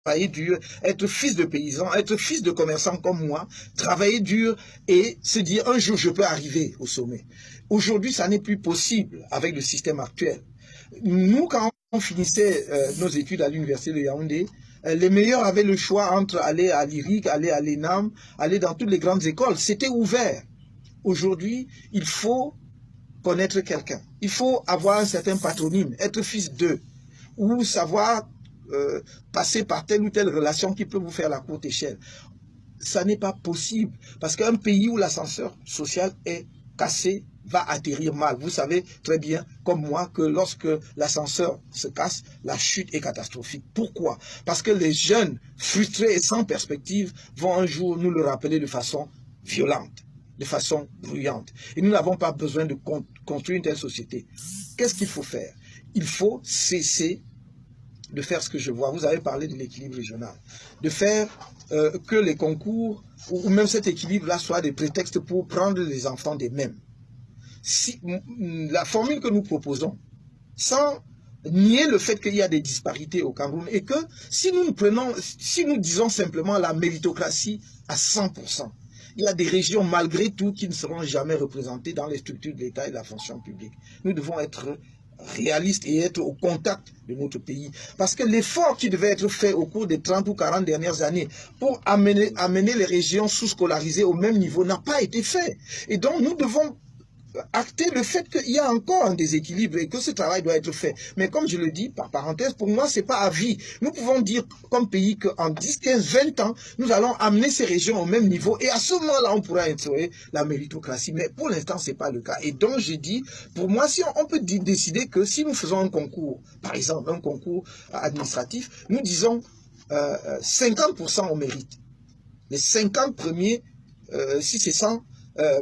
travailler dur, être fils de paysan, être fils de commerçant comme moi, travailler dur et se dire un jour je peux arriver au sommet. Aujourd'hui, ça n'est plus possible avec le système actuel. Nous, quand on finissait nos études à l'université de Yaoundé, les meilleurs avaient le choix entre aller à l'IRIC, aller à l'ENAM, aller dans toutes les grandes écoles. C'était ouvert. Aujourd'hui, il faut connaître quelqu'un. Il faut avoir un certain patronyme, être fils d'eux, ou savoir passer par telle ou telle relation qui peut vous faire la courte échelle. Ça n'est pas possible, parce qu'un pays où l'ascenseur social est cassé va atterrir mal. Vous savez très bien, comme moi, que lorsque l'ascenseur se casse, la chute est catastrophique. Pourquoi? Parce que les jeunes frustrés et sans perspective vont un jour nous le rappeler de façon violente, de façon bruyante. Et nous n'avons pas besoin de construire une telle société. Qu'est-ce qu'il faut faire? Il faut cesser de faire ce que je vois. Vous avez parlé de l'équilibre régional. De faire que les concours, ou même cet équilibre-là, soit des prétextes pour prendre les enfants des mêmes. Si, la formule que nous proposons, sans nier le fait qu'il y a des disparités au Cameroun, et que si nous disons simplement la méritocratie à 100%, il y a des régions malgré tout qui ne seront jamais représentées dans les structures de l'État et de la fonction publique. Nous devons être réaliste et être au contact de notre pays. Parce que l'effort qui devait être fait au cours des 30 ou 40 dernières années pour amener les régions sous-scolarisées au même niveau n'a pas été fait. Et donc nous devons acter le fait qu'il y a encore un déséquilibre et que ce travail doit être fait. Mais comme je le dis, par parenthèse, pour moi, ce n'est pas à vie. Nous pouvons dire comme pays qu'en 10, 15, 20 ans, nous allons amener ces régions au même niveau et à ce moment-là, on pourra instaurer la méritocratie. Mais pour l'instant, ce n'est pas le cas. Et donc, je dis, pour moi, si on peut décider que si nous faisons un concours, par exemple, un concours administratif, nous disons 50% au mérite. Les 50 premiers, si c'est 100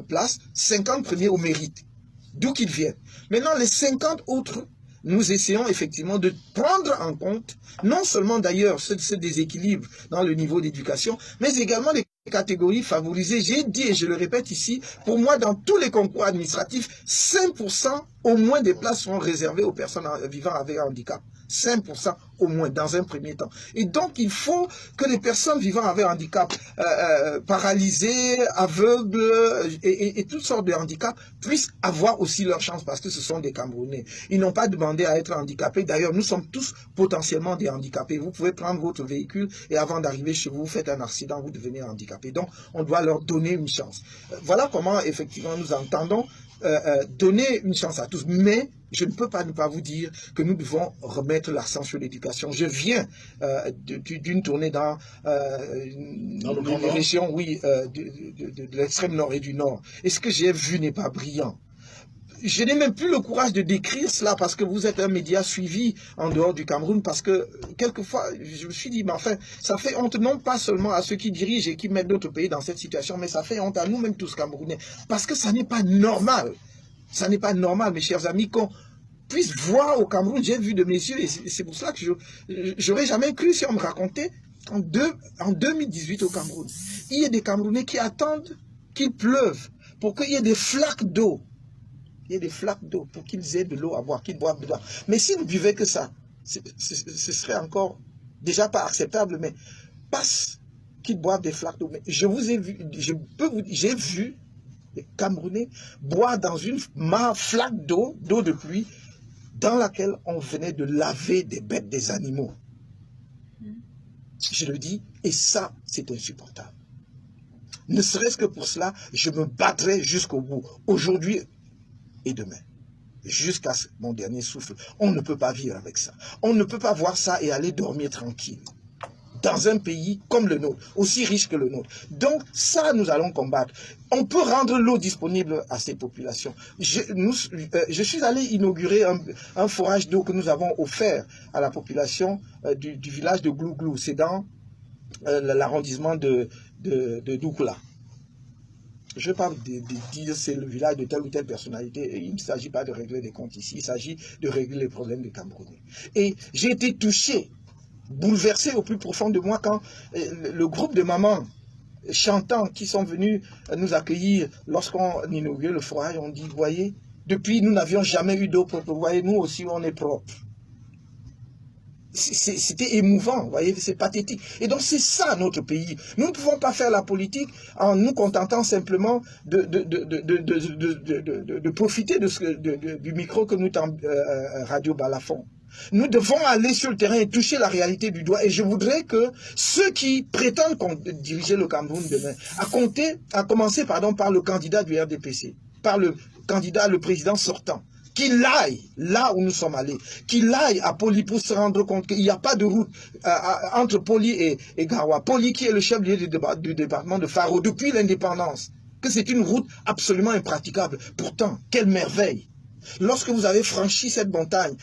places, 50 premiers au mérite, d'où qu'ils viennent. Maintenant, les 50 autres, nous essayons effectivement de prendre en compte, non seulement d'ailleurs ce déséquilibre dans le niveau d'éducation, mais également les catégories favorisées. J'ai dit, et je le répète ici, pour moi, dans tous les concours administratifs, 5% au moins des places sont réservées aux personnes vivant avec un handicap. 5% au moins dans un premier temps. Et donc, il faut que les personnes vivant avec un handicap, paralysées, aveugles et toutes sortes de handicaps puissent avoir aussi leur chance parce que ce sont des Camerounais. Ils n'ont pas demandé à être handicapés. D'ailleurs, nous sommes tous potentiellement des handicapés. Vous pouvez prendre votre véhicule et avant d'arriver chez vous, vous faites un accident, vous devenez handicapé. Donc, on doit leur donner une chance. Voilà comment, effectivement, nous entendons donner une chance à tous. Mais je ne peux pas ne pas vous dire que nous devons remettre l'accent sur l'éducation. Je viens d'une tournée dans les régions, oui, de l'extrême nord et du nord. Et ce que j'ai vu n'est pas brillant. Je n'ai même plus le courage de décrire cela parce que vous êtes un média suivi en dehors du Cameroun, parce que quelquefois, je me suis dit, mais enfin, ça fait honte non pas seulement à ceux qui dirigent et qui mettent notre pays dans cette situation, mais ça fait honte à nous-mêmes tous Camerounais, parce que ça n'est pas normal. Ça n'est pas normal, mes chers amis, qu'on puisse voir au Cameroun, j'ai vu de mes yeux, et c'est pour cela que j'aurais jamais cru si on me racontait, en 2018 au Cameroun, il y a des Camerounais qui attendent qu'il pleuve pour qu'il y ait des flaques d'eau. Il y a des flaques d'eau pour qu'ils aient de l'eau à boire, qu'ils boivent dedans. Mais s'ils ne buvaient que ça, ce serait encore déjà pas acceptable, mais passe qu'ils boivent des flaques d'eau. Mais je vous ai vu, j'ai vu les Camerounais boire dans une flaque d'eau de pluie, dans laquelle on venait de laver des bêtes, des animaux. Je le dis, et ça, c'est insupportable. Ne serait-ce que pour cela, je me battrai jusqu'au bout. Aujourd'hui et demain, jusqu'à mon dernier souffle. On ne peut pas vivre avec ça. On ne peut pas voir ça et aller dormir tranquille dans un pays comme le nôtre, aussi riche que le nôtre. Donc ça, nous allons combattre. On peut rendre l'eau disponible à ces populations. Je suis allé inaugurer un forage d'eau que nous avons offert à la population du village de Glouglou. C'est dans l'arrondissement de Doukoula. Je ne vais pas dire c'est le village de telle ou telle personnalité. Il ne s'agit pas de régler les comptes ici, il s'agit de régler les problèmes des Camerounais. Et j'ai été touché, bouleversé au plus profond de moi quand le groupe de mamans chantants qui sont venus nous accueillir lorsqu'on inaugurait le forage ont dit, vous voyez, depuis nous n'avions jamais eu d'eau propre, vous voyez, nous aussi on est propre. c'était émouvant, vous voyez, c'est pathétique. Et donc c'est ça notre pays. Nous ne pouvons pas faire la politique en nous contentant simplement de profiter du micro que nous tend Radio Balafon. Nous devons aller sur le terrain et toucher la réalité du doigt. Et je voudrais que ceux qui prétendent diriger le Cameroun demain, à commencer par le candidat du RDPC, par le candidat, le président sortant, qu'il aille là où nous sommes allés, qu'il aille à Poli pour se rendre compte qu'il n'y a pas de route entre Poli et Garoua. Poli qui est le chef du département de Faro depuis l'indépendance, que c'est une route absolument impraticable. Pourtant, quelle merveille! Lorsque vous avez franchi cette montagne,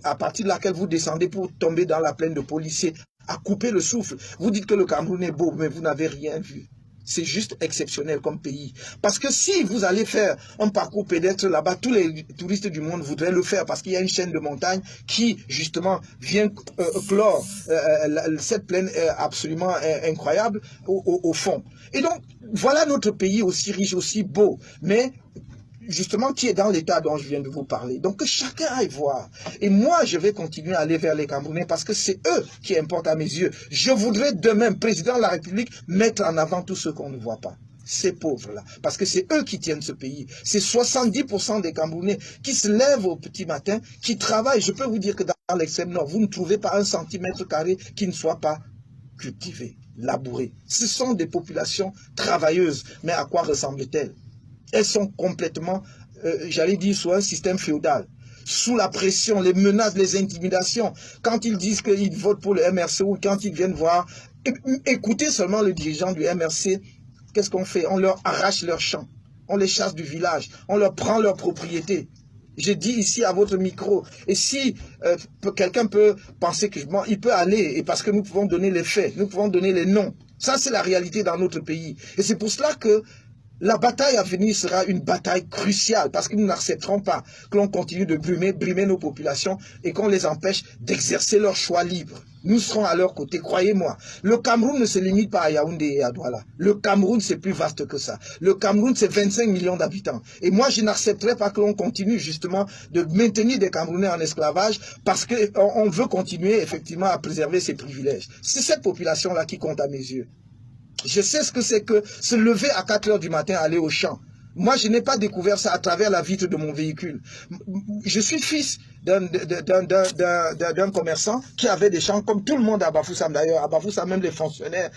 à partir de laquelle vous descendez pour tomber dans la plaine de Policier, à couper le souffle, vous dites que le Cameroun est beau, mais vous n'avez rien vu. C'est juste exceptionnel comme pays. Parce que si vous allez faire un parcours pédestre là-bas, tous les touristes du monde voudraient le faire parce qu'il y a une chaîne de montagnes qui, justement, vient clore cette plaine absolument incroyable au fond. Et donc, voilà notre pays aussi riche, aussi beau, mais justement qui est dans l'état dont je viens de vous parler. Donc que chacun aille voir. Et moi, je vais continuer à aller vers les Camerounais parce que c'est eux qui importent à mes yeux. Je voudrais demain, président de la République, mettre en avant tous ceux qu'on ne voit pas. Ces pauvres-là. Parce que c'est eux qui tiennent ce pays. C'est 70% des Camerounais qui se lèvent au petit matin, qui travaillent. Je peux vous dire que dans l'extrême nord, vous ne trouvez pas un centimètre carré qui ne soit pas cultivé, labouré. Ce sont des populations travailleuses. Mais à quoi ressemblent-elles? Elles sont complètement, j'allais dire, sous un système féodal, sous la pression, les menaces, les intimidations. Quand ils disent qu'ils votent pour le MRC ou quand ils viennent voir, écoutez seulement le dirigeant du MRC, qu'est-ce qu'on fait? On leur arrache leurs champs, on les chasse du village, on leur prend leur propriété. Je dis ici à votre micro, et si quelqu'un peut penser que il peut aller, et parce que nous pouvons donner les faits, nous pouvons donner les noms. Ça, c'est la réalité dans notre pays. Et c'est pour cela que la bataille à venir sera une bataille cruciale parce que nous n'accepterons pas que l'on continue de brimer nos populations et qu'on les empêche d'exercer leur choix libre. Nous serons à leur côté, croyez-moi. Le Cameroun ne se limite pas à Yaoundé et à Douala. Le Cameroun, c'est plus vaste que ça. Le Cameroun, c'est 25 millions d'habitants. Et moi, je n'accepterai pas que l'on continue justement de maintenir des Camerounais en esclavage parce qu'on veut continuer effectivement à préserver ses privilèges. C'est cette population-là qui compte à mes yeux. Je sais ce que c'est que se lever à 4 h du matin, aller au champ. Moi, je n'ai pas découvert ça à travers la vitre de mon véhicule. Je suis fils d'un commerçant qui avait des champs, comme tout le monde à Bafoussam d'ailleurs. À Bafoussam, même les fonctionnaires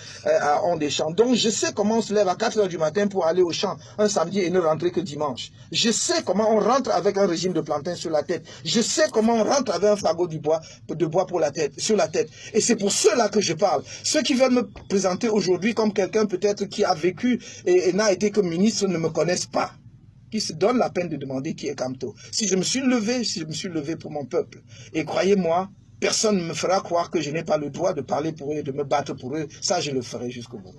ont des champs. Donc, je sais comment on se lève à 4 h du matin pour aller au champ un samedi et ne rentrer que dimanche. Je sais comment on rentre avec un régime de plantain sur la tête. Je sais comment on rentre avec un fagot de bois sur la tête. Et c'est pour ceux-là que je parle. Ceux qui veulent me présenter aujourd'hui comme quelqu'un peut-être qui a vécu et n'a été que ministre ne me connaissent pas, qui se donne la peine de demander qui est Kamto. Si je me suis levé pour mon peuple. Et croyez-moi, personne ne me fera croire que je n'ai pas le droit de parler pour eux, de me battre pour eux. Ça, je le ferai jusqu'au bout.